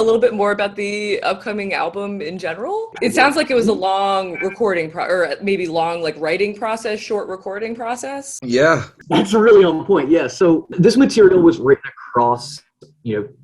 little bit more about the upcoming album in general? It sounds like it was a long recording or maybe long like writing process, short recording process. Yeah. That's really on point. Yeah. So this material was written across,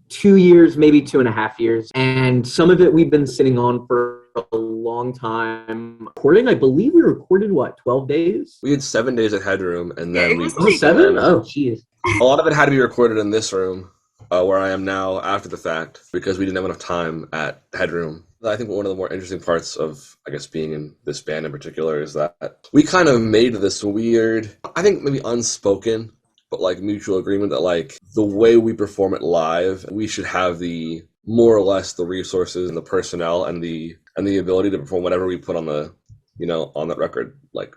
2 years, maybe 2.5 years. And some of it we've been sitting on for a long time. Recording, I believe we recorded, 12 days? We had 7 days at Headroom, and then was it 7? Oh, jeez. A lot of it had to be recorded in this room, where I am now after the fact, because we didn't have enough time at Headroom. I think one of the more interesting parts of, I guess, being in this band in particular is that we kind of made this weird, I think maybe unspoken, but like mutual agreement that like the way we perform it live, we should have the more or less the resources and the personnel and the ability to perform whatever we put on the, on that record, like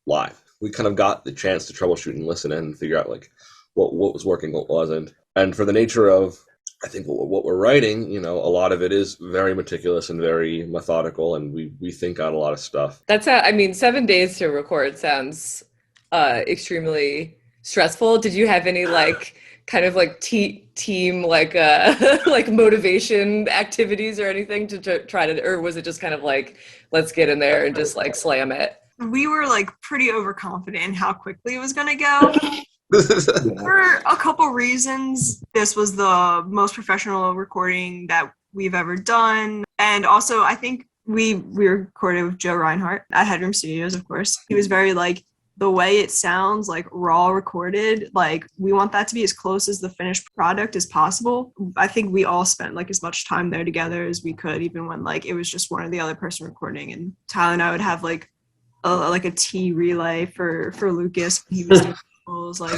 live. We kind of got the chance to troubleshoot and listen and figure out like what was working, what wasn't. And for the nature of, I think what we're writing, a lot of it is very meticulous and very methodical, and we think out a lot of stuff. That's 7 days to record sounds extremely stressful. Did you have any like kind of like team like like motivation activities or anything to try to, or was it just kind of like, let's get in there and just like slam it? We were like pretty overconfident in how quickly it was going to go. For a couple reasons. This was the most professional recording that we've ever done. And also I think we recorded with Joe Reinhardt at Headroom Studios, of course. He was very like, the way it sounds like raw recorded, like we want that to be as close as the finished product as possible. I think we all spent like as much time there together as we could, even when like it was just one or the other person recording. And Tyler and I would have like a tea relay for Lucas when he was doing vocals, like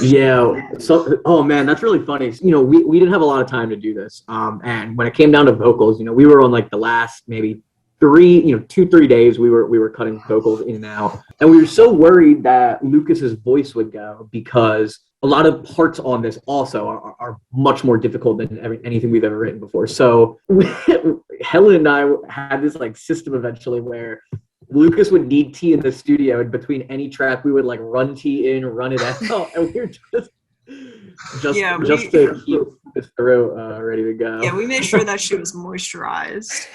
So oh man, that's really funny. We didn't have a lot of time to do this. And when it came down to vocals, we were on like the last maybe 2-3 days we were cutting vocals in and out, and we were so worried that Lucas's voice would go, because a lot of parts on this also are much more difficult than anything we've ever written before. So Helen and I had this like system eventually where Lucas would need tea in the studio, and between any track we would like run tea in, run it out, and we were just to keep this throat ready to go. Yeah, we made sure that she was moisturized.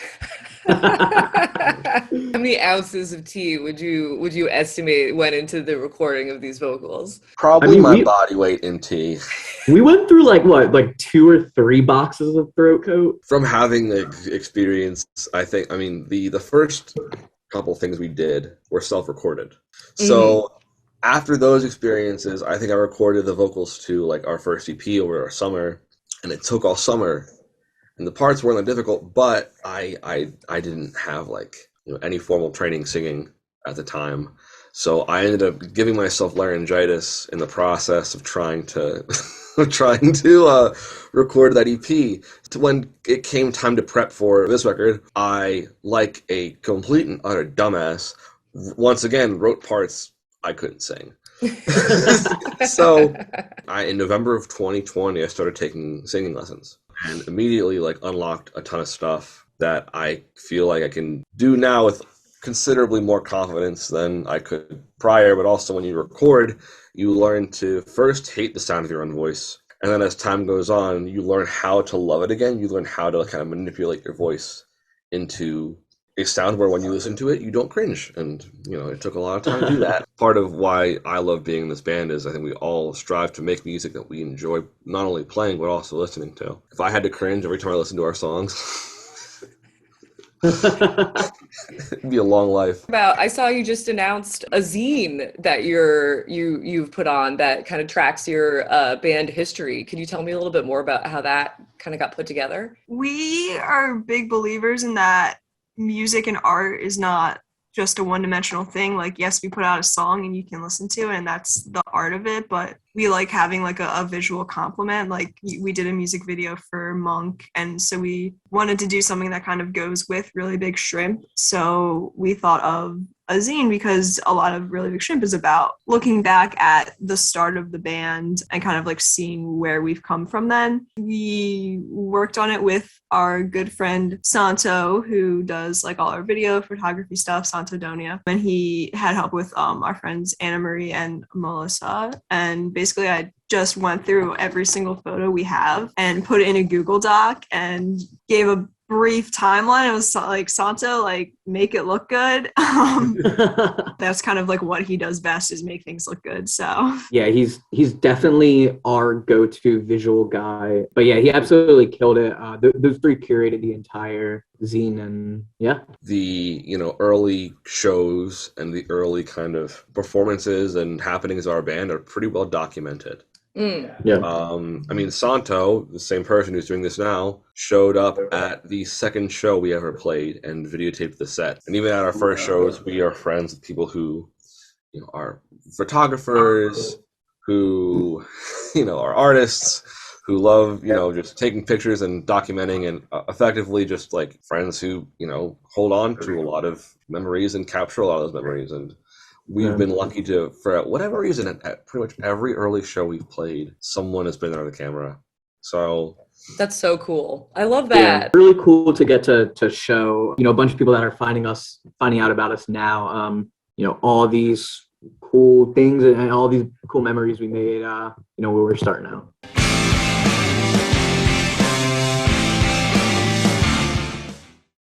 How many ounces of tea would you estimate went into the recording of these vocals? Probably my body weight in tea. We went through like 2 or 3 boxes of throat coat. From having the experience, I think, the first couple things we did were self-recorded. So after those experiences, I think I recorded the vocals to like our first EP over our summer, and it took all summer. And the parts weren't that difficult, but I didn't have like any formal training singing at the time, so I ended up giving myself laryngitis in the process of trying to record that EP. When it came time to prep for this record, I, like a complete and utter dumbass, once again wrote parts I couldn't sing. So in November of 2020, I started taking singing lessons, and immediately like unlocked a ton of stuff that I feel like I can do now with considerably more confidence than I could prior. But also when you record, you learn to first hate the sound of your own voice, and then as time goes on, you learn how to love it again. You learn how to kind of manipulate your voice into a sound where when you listen to it, you don't cringe. And, it took a lot of time to do that. Part of why I love being in this band is I think we all strive to make music that we enjoy not only playing, but also listening to. If I had to cringe every time I listened to our songs, it'd be a long life. I saw you just announced a zine that you've put on that kind of tracks your band history. Can you tell me a little bit more about how that kind of got put together? We are big believers in that music and art is not just a one-dimensional thing. Like, yes, we put out a song and you can listen to it and that's the art of it, but we like having like a visual complement. Like we did a music video for Munck, and so we wanted to do something that kind of goes with Really Big Shrimp. So we thought of a zine because a lot of Really Big Shrimp is about looking back at the start of the band and kind of like seeing where we've come from then. We worked on it with our good friend Santo, who does like all our video photography stuff, Santo Donia, and he had help with our friends Anna Marie and Melissa. And basically I just went through every single photo we have and put it in a Google Doc and gave a brief timeline. It was like Santo, like make it look good. That's kind of like what he does best, is make things look good. So yeah, he's definitely our go-to visual guy. But yeah, he absolutely killed it. Those three curated the entire zine, and yeah. The early shows and the early kind of performances and happenings of our band are pretty well documented. Yeah. I mean, Santo, the same person who's doing this now, showed up at the second show we ever played and videotaped the set. And even at our first shows, we are friends with people who, are photographers, who, are artists, who love, just taking pictures and documenting, and effectively just like friends who, hold on to a lot of memories and capture a lot of those memories. And we've been lucky to, for whatever reason, at pretty much every early show we've played, someone has been there on the camera. So that's so cool. I love that. Yeah, really cool to get to show, a bunch of people that are finding out about us now, all these cool things and all these cool memories we made, when we were starting out.